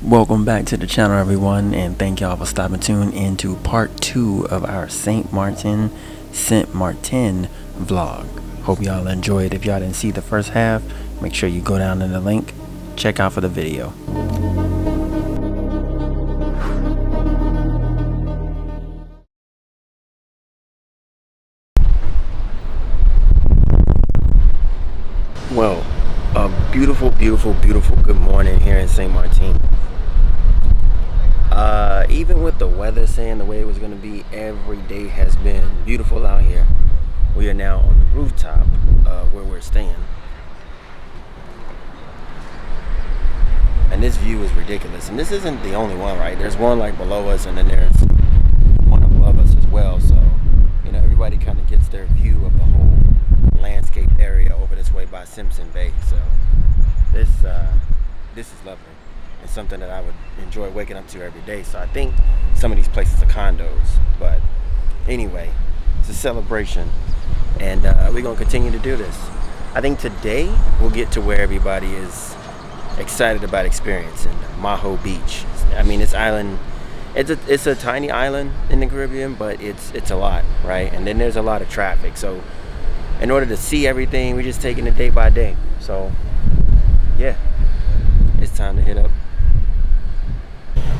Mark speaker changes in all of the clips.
Speaker 1: Welcome back to the channel, everyone, and thank y'all for stopping tune into part 2 of our sintmaarten vlog. Hope y'all enjoyed. If y'all didn't see the first half, make sure you go down in the link, check out for the video. Well, a beautiful good morning here in Saint-Martin. Even with the weather saying the way it was going to be, every day has been beautiful out here. We are now on the rooftop where we're staying. And this view is ridiculous. And this isn't the only one, right? There's one like below us, and then there's one above us as well. So, you know, everybody kind of gets their view of the whole landscape area over this way by Simpson Bay. So this is lovely. It's something that I would enjoy waking up to every day. So I think some of these places are condos, but anyway, it's a celebration, and we're gonna continue to do this. I think today we'll get to where everybody is excited about experiencing Maho Beach. I mean, this island, it's a tiny island in the Caribbean, but it's a lot, right? And then there's a lot of traffic. So in order to see everything, we're just taking it day by day. So yeah, it's time to hit up.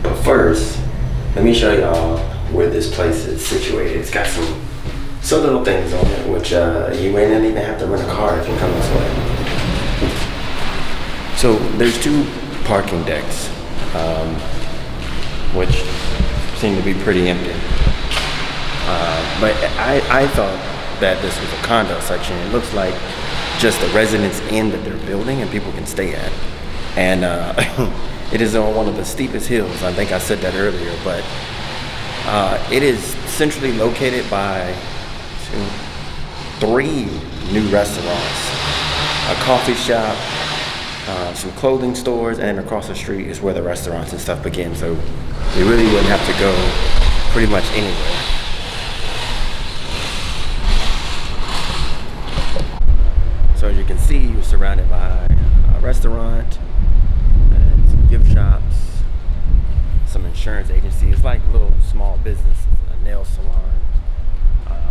Speaker 1: But first, let me show y'all where this place is situated. It's got some little things on it, which you may not even have to rent a car if you come this way. So there's 2 parking decks, which seem to be pretty empty. But I thought that this was a condo section. It looks like just the residence inn that they're building and people can stay at. And it is on one of the steepest hills. I think I said that earlier, but it is centrally located by 3 new restaurants, a coffee shop, some clothing stores, and across the street is where the restaurants and stuff begin. So you really wouldn't have to go pretty much anywhere. So as you can see, you're surrounded by a restaurant, and some gift shops, some insurance agency. It's like a little small business, a nail salon.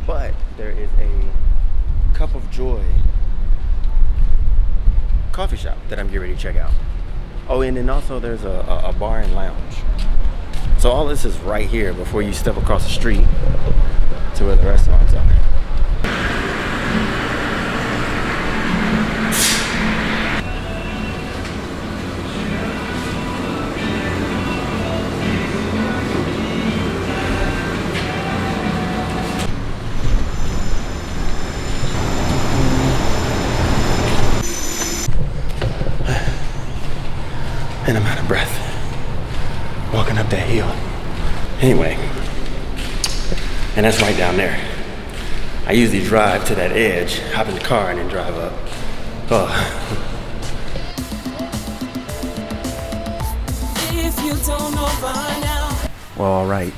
Speaker 1: But there is a Cup of Joy coffee shop that I'm getting ready to check out. Oh, and then also there's a bar and lounge. So all this is right here before you step across the street to where the restaurants are. And I'm out of breath walking up that hill. Anyway, and that's right down there. I usually drive to that edge, hop in the car, and then drive up. If you don't know by now. Well, all right,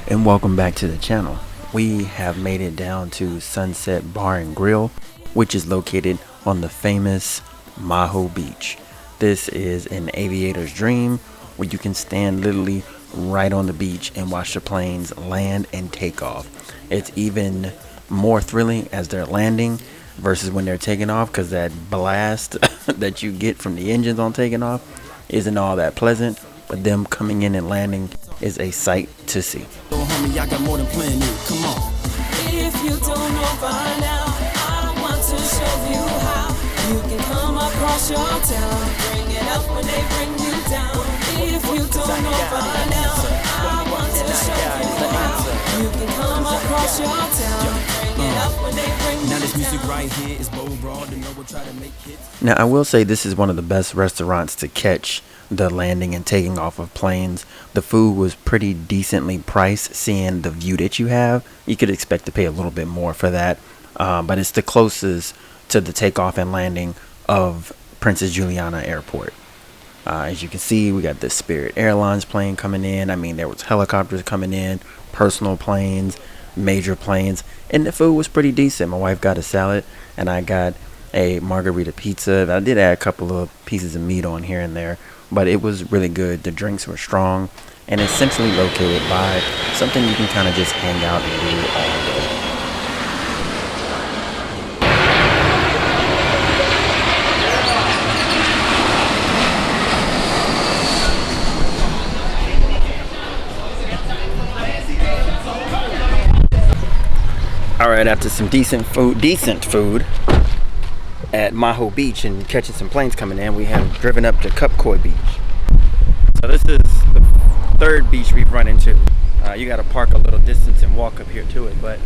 Speaker 1: and welcome back to the channel. We have made it down to Sunset Bar and Grill, which is located on the famous Maho Beach. This is an aviator's dream where you can stand literally right on the beach and watch the planes land and take off. It's even more thrilling as they're landing versus when they're taking off, because that blast that you get from the engines on taking off isn't all that pleasant, but them coming in and landing is a sight to see. If you don't know by now, I want to show you how you can come across your town. Bring it up when they bring you down. If you don't know by now, I want to show you how you can come across your town. Bring it up when they bring you down. Now this music right here is bold, broad, and we'll try to make hits. Now I will say this is one of the best restaurants to catch the landing and taking off of planes. The food was pretty decently priced. Seeing the view that you have, you could expect to pay a little bit more for that, but it's the closest to the takeoff and landing of Princess Juliana Airport. As you can see, we got the Spirit Airlines plane coming in. I mean, there was helicopters coming in, personal planes, major planes, and the food was pretty decent. My wife got a salad, and I got a margarita pizza. I did add a couple of pieces of meat on here and there, but it was really good. The drinks were strong, and it's centrally located by something you can kind of just hang out and do all day. All right, after some decent food at Maho Beach and catching some planes coming in, we have driven up to Cupecoy Beach. So this is the third beach we've run into. You got to park a little distance and walk up here to it, but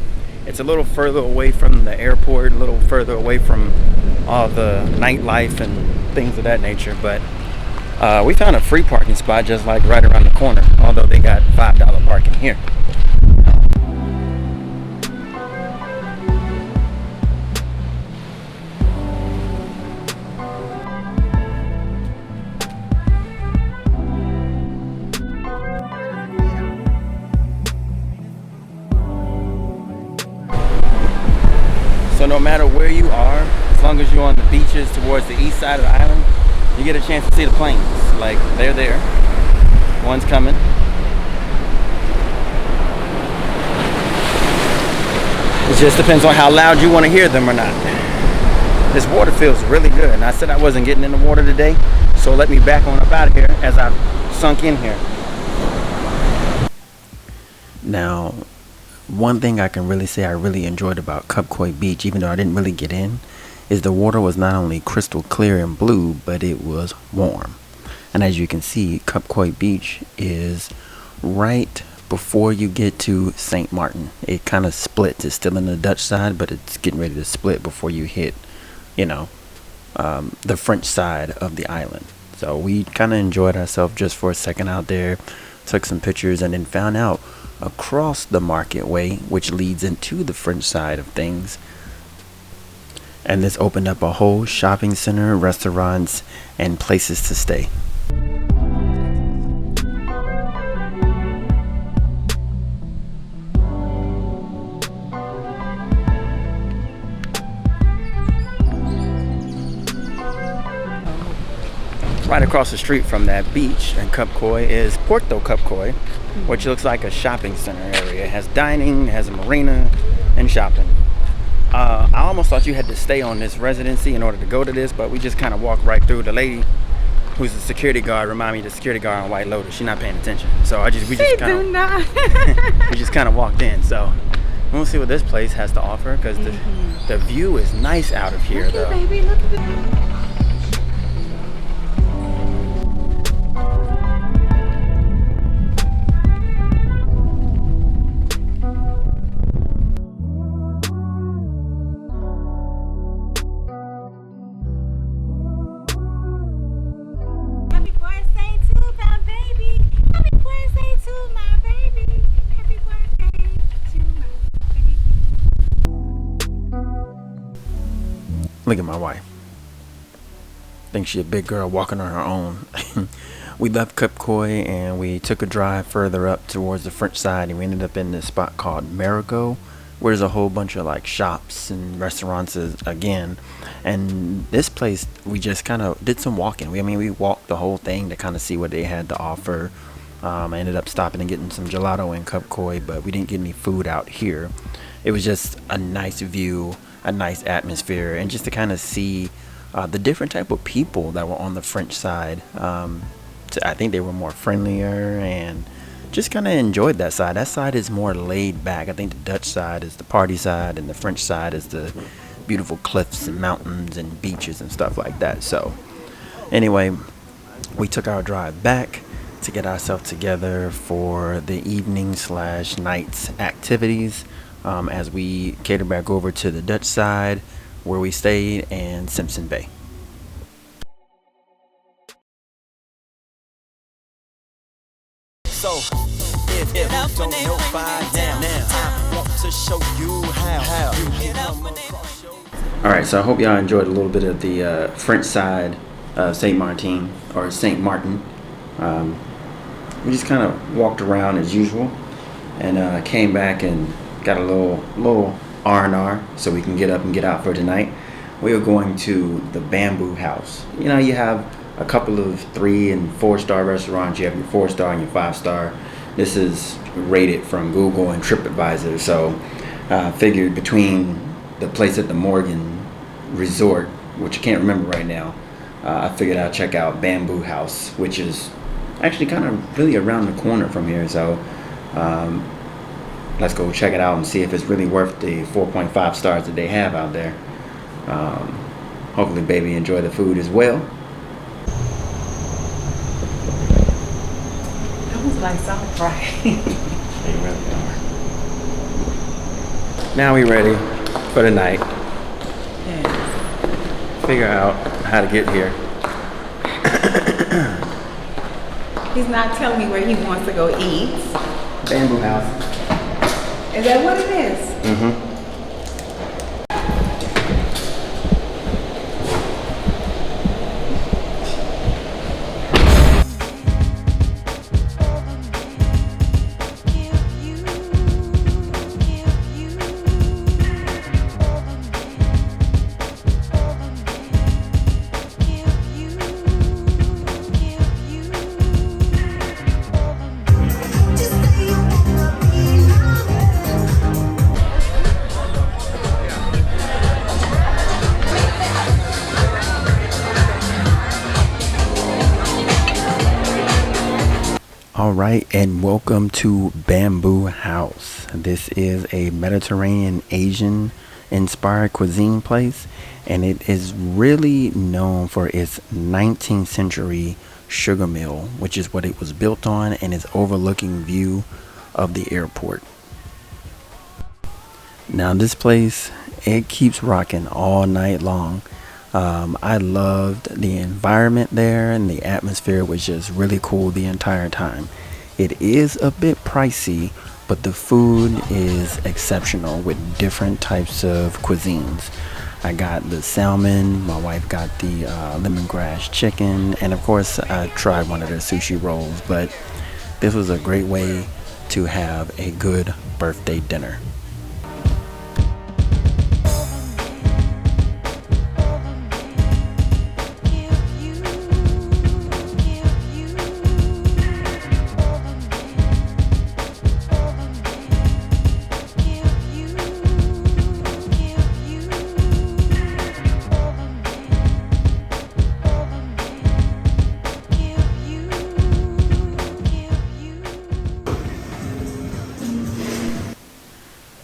Speaker 1: it's a little further away from the airport, a little further away from all the nightlife and things of that nature. But we found a free parking spot just like right around the corner, although they got $5 parking here. So no matter where you are, as long as you're on the beaches towards the east side of the island, you get a chance to see the planes. Like, they're there. One's coming. It just depends on how loud you want to hear them or not. This water feels really good. And I said I wasn't getting in the water today, so let me back on up out of here as I sunk in here. Now, one thing I can really say I really enjoyed about Cupecoy Beach, even though I didn't really get in, is the water was not only crystal clear and blue, but it was warm. And as you can see, Cupecoy Beach is right before you get to Saintmartin. It kind of splits. It's still in the Dutch side, but it's getting ready to split before you hit, the French side of the island. So we kind of enjoyed ourselves just for a second out there, took some pictures, and then found out across the market way, which leads into the French side of things. And this opened up a whole shopping center, restaurants, and places to stay. Right across the street from that beach in Cupecoy is Porto Cupecoy, which looks like a shopping center area. It has dining, it has a marina, and shopping. I almost thought you had to stay on this residency in order to go to this, but we just kind of walked right through. The lady who's the security guard reminded me of the security guard on White Lotus. She's not paying attention, so we just kind of walked in. So we'll see what this place has to offer, because the view is nice out of here, though. Baby, look at the Look at my wife. Think she a big girl walking on her own. We left Cupecoy and we took a drive further up towards the French side, and we ended up in this spot called Marigot, where there's a whole bunch of like shops and restaurants again. And this place, we just kind of did some walking. We walked the whole thing to kind of see what they had to offer. I ended up stopping and getting some gelato in Cupecoy, but we didn't get any food out here. It was just a nice view, a nice atmosphere, and just to kind of see the different type of people that were on the French side. I think they were more friendlier, and just kind of enjoyed that side. That side is more laid back. I think the Dutch side is the party side, and the French side is the beautiful cliffs and mountains and beaches and stuff like that. So anyway, we took our drive back to get ourselves together for the evening/night's activities, as we cater back over to the Dutch side where we stayed, and Simpson Bay. So if you don't know by now, I want to show you how you come across your... Alright, so I hope y'all enjoyed a little bit of the French side of Saintmartin, or Saintmartin. We just kind of walked around as usual, and came back and got a little R&R so we can get up and get out for tonight. We are going to the Bamboo House. You have a couple of 3- and 4-star restaurants. You have your 4-star and your 5-star. This is rated from Google and TripAdvisor. So figured between the place at the Morgan Resort, which I can't remember right now, I figured I'd check out Bamboo House, which is actually kind of really around the corner from here. So let's go check it out and see if it's really worth the 4.5 stars that they have out there. Hopefully baby enjoy the food as well.
Speaker 2: That was like soft right.
Speaker 1: They really are. Now we ready for the night.
Speaker 2: Yes.
Speaker 1: Figure out how to get here.
Speaker 2: He's not telling me where he wants to go eat.
Speaker 1: Bamboo House.
Speaker 2: Is that what it is?
Speaker 1: Mm-hmm. All right, and welcome to Bamboo House. This is a Mediterranean Asian inspired cuisine place, and it is really known for its 19th century sugar mill, which is what it was built on, and its overlooking view of the airport. Now this place, it keeps rocking all night long. I loved the environment there, and the atmosphere was just really cool the entire time. It is a bit pricey, but the food is exceptional with different types of cuisines. I got the salmon, my wife got the lemongrass chicken, and of course I tried one of their sushi rolls, but this was a great way to have a good birthday dinner.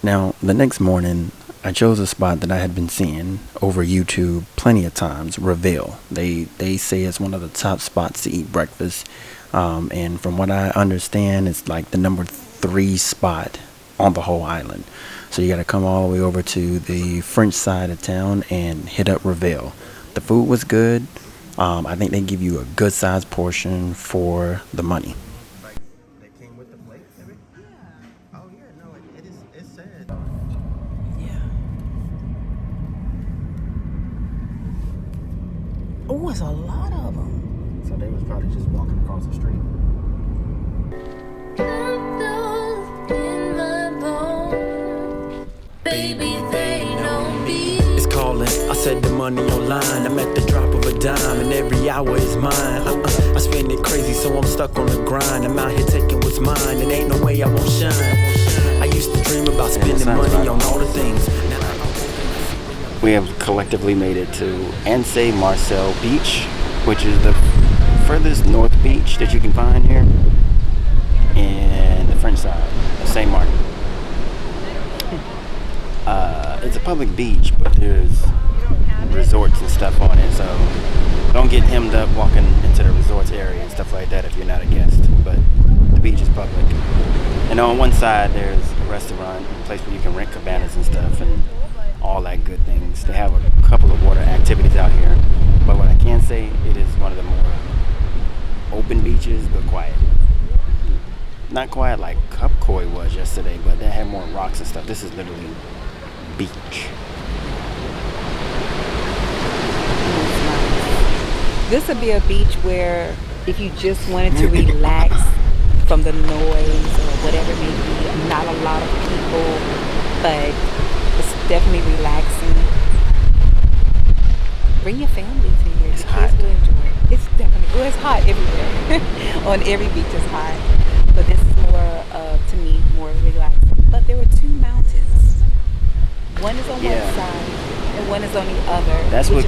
Speaker 1: Now, the next morning, I chose a spot that I had been seeing over YouTube plenty of times, Reveal. They say it's one of the top spots to eat breakfast. And from what I understand, it's like the number 3 spot on the whole island. So you got to come all the way over to the French side of town and hit up Reveal. The food was good. I think they give you a good sized portion for the money.
Speaker 2: Oh, it's a lot of them.
Speaker 1: So they was probably just walking across the street.
Speaker 3: Baby, they know me. It's calling. I said the money online. I'm at the drop of a dime, and every hour is mine. I spend it crazy, so I'm stuck on the grind. I'm out here taking what's mine, and ain't no way I won't shine. I used to dream about spending money on all the things.
Speaker 1: We have collectively made it to Anse Marcel Beach, which is the furthest north beach that you can find here, and the French side of Saint Martin. It's a public beach, but there's resorts and stuff on it, so don't get hemmed up walking into the resorts area and stuff like that if you're not a guest. But the beach is public, and on one side there's a restaurant, a place where you can rent cabanas and stuff, and all that good things. They have a couple of water activities out here, but what I can say, it is one of the more open beaches, but quiet. Not quiet like Cupecoy was yesterday, but they had more rocks and stuff. This is literally beach.
Speaker 2: This would be a beach where if you just wanted to relax from the noise or whatever it may be, not a lot of people, but it's definitely relaxing. Bring your families here.
Speaker 1: It's
Speaker 2: The
Speaker 1: hot.
Speaker 2: kids will enjoy it. it's definitely, well, it's hot everywhere. On every beach it's hot. But this is more, to me, more relaxing. But there were two mountains. One is on one side and one is on the other.
Speaker 1: That's what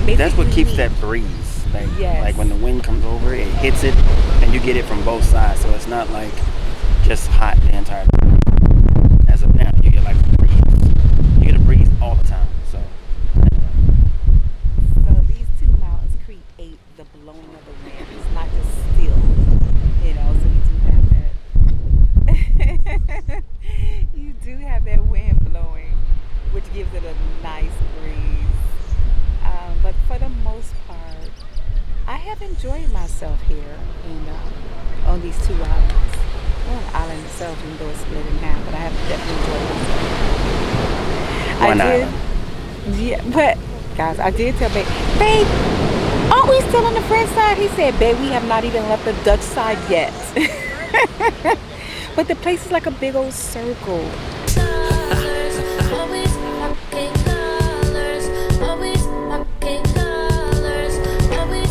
Speaker 1: keeps
Speaker 2: means-
Speaker 1: that breeze. Like,
Speaker 2: Yes.
Speaker 1: like when the wind comes over, it hits it, and you get it from both sides. So it's not like just hot the entire time. As of now, you get like a breeze. You get a breeze all the time. So
Speaker 2: these two mountains create the blowing of the wind. It's not just still, you know. So you do have that. You do have that wind blowing, which gives it a nice breeze. But for the most part, I have enjoyed myself here on these two islands. Well, the island itself, even though it's split in half, but I have definitely enjoyed myself. Yeah, but guys, I did tell Babe, aren't we still on the French side? He said, Babe, we have not even left the Dutch side yet. But the place is like a big old circle.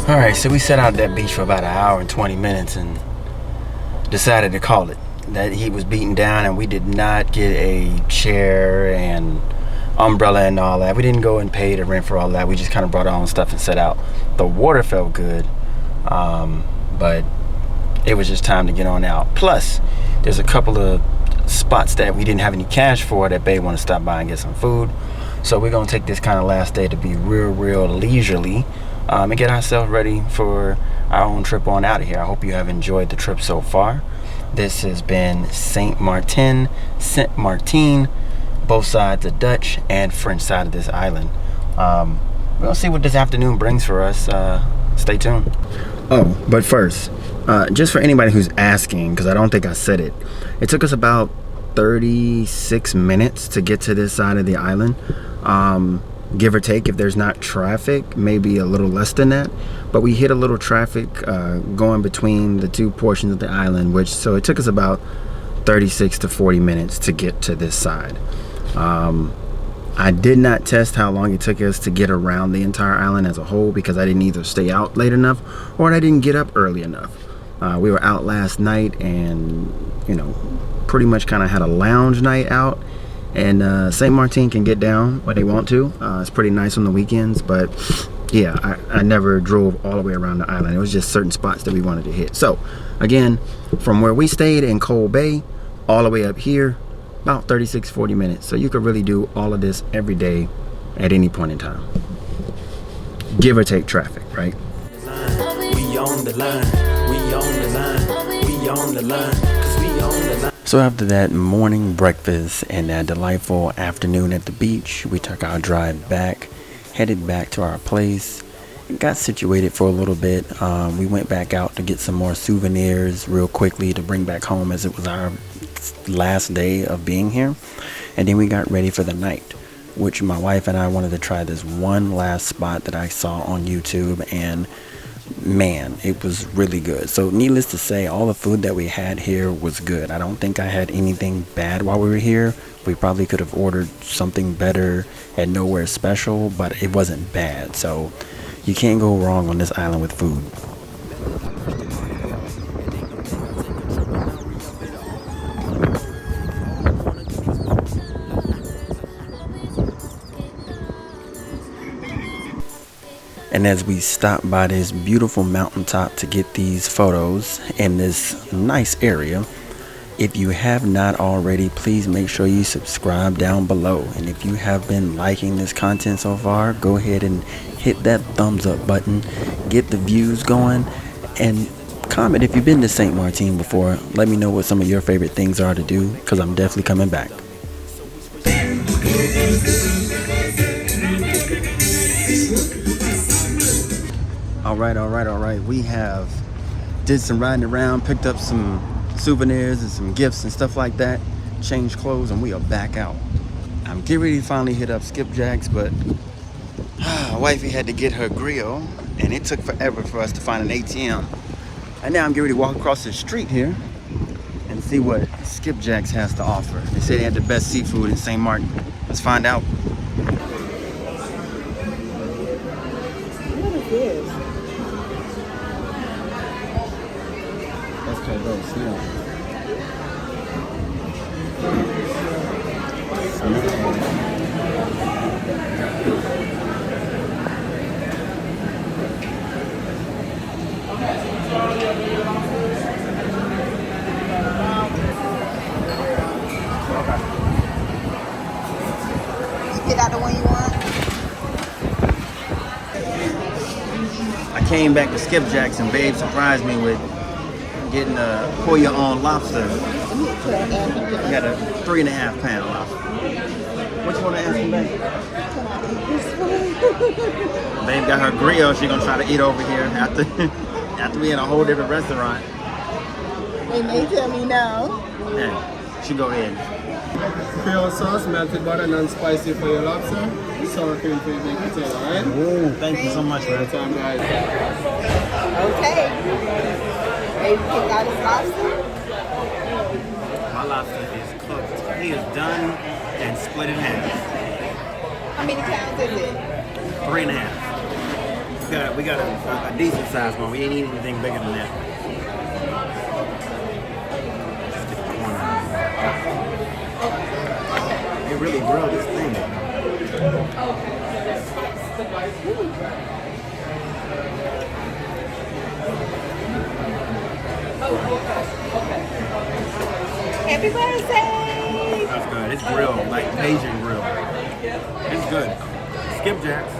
Speaker 1: all right, so we set out at that beach for about an hour and 20 minutes and decided to call it. That heat was beating down and we did not get a chair and umbrella and all that. We didn't go and pay to rent for all that. We just kind of brought our own stuff and set out. The water felt good, but it was just time to get on out. Plus, there's a couple of spots that we didn't have any cash for that Babe want to stop by and get some food. So we're going to take this kind of last day to be real leisurely and get ourselves ready for our own trip on out of here. I hope you have enjoyed the trip so far. This has been Saint-Martin, both sides, the Dutch and French side of this island. We're going to see what this afternoon brings for us. Stay tuned. Oh, but first, just for anybody who's asking, because I don't think I said it, it took us about 36 minutes to get to this side of the island. Give or take, if there's not traffic, maybe a little less than that. But we hit a little traffic going between the two portions of the island, so it took us about 36 to 40 minutes to get to this side. I did not test how long it took us to get around the entire island as a whole, because I didn't either stay out late enough or I didn't get up early enough. We were out last night and, pretty much kind of had a lounge night out. And Saint-Martin can get down when they want to. It's pretty nice on the weekends, but yeah, I never drove all the way around the island. It was just certain spots that we wanted to hit. So again, from where we stayed in Cold Bay all the way up here, about 36-40 minutes. So you could really do all of this every day at any point in time, give or take traffic, right?
Speaker 3: We on the line, we on the line, we on the line, 'cause we on the line.
Speaker 1: So after that morning breakfast and that delightful afternoon at the beach, we took our drive back, headed back to our place, got situated for a little bit. We went back out to get some more souvenirs real quickly to bring back home, as it was our last day of being here. And then we got ready for the night, which my wife and I wanted to try this one last spot that I saw on YouTube, and man, it was really good. So needless to say, all the food that we had here was good. I don't think I had anything bad while we were here. We probably could have ordered something better at Nowhere Special, but it wasn't bad. So you can't go wrong on this island with food. And as we stop by this beautiful mountaintop to get these photos in this nice area, if you have not already, please make sure you subscribe down below. And if you have been liking this content so far, go ahead and hit that thumbs up button, get the views going, and comment if you've been to Saint-Martin before. Let me know what some of your favorite things are to do, because I'm definitely coming back. All right. We have did some riding around, picked up some souvenirs and some gifts and stuff like that, changed clothes, and we are back out. I'm getting ready to finally hit up Skipjack's, but wifey had to get her grill, and it took forever for us to find an ATM. And now I'm getting ready to walk across the street here and see what Skipjack's has to offer. They say they had the best seafood in St. Martin. Let's find out.
Speaker 2: What is this?
Speaker 1: Let's try those. Yeah.
Speaker 2: Get out the one you want.
Speaker 1: I came back to Skipjack's and Babe surprised me with getting a pour your own lobster. I got a 3.5 pound lobster. What you want to ask me, babe? Babe got her grill. She gonna try to eat over here after we in a whole different restaurant.
Speaker 2: They may tell me no.
Speaker 1: Yeah, she go ahead.
Speaker 4: Creole sauce, melted butter, non-spicy for your lobster, sour cream for your baked potato, alright?
Speaker 1: Ooh, thank you so much, man.
Speaker 4: Anytime, guys.
Speaker 2: Okay. Baby picked out his lobster.
Speaker 1: My lobster is cooked. He is done and split in half.
Speaker 2: How many pounds is it?
Speaker 1: 3.5. We got a decent sized one. We ain't eating anything bigger than that. They really grilled this thing.
Speaker 2: Happy birthday!
Speaker 1: That's good. It's grilled, like Asian grill. It's good. Skipjack's.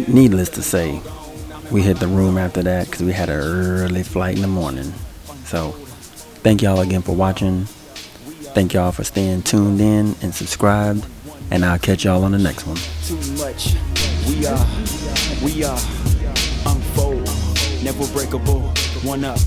Speaker 1: Needless to say, we hit the room after that because we had an early flight in the morning. So, thank y'all again for watching. Thank y'all for staying tuned in and subscribed. And I'll catch y'all on the next one.
Speaker 3: Too much. We are unfold, never breakable. One up.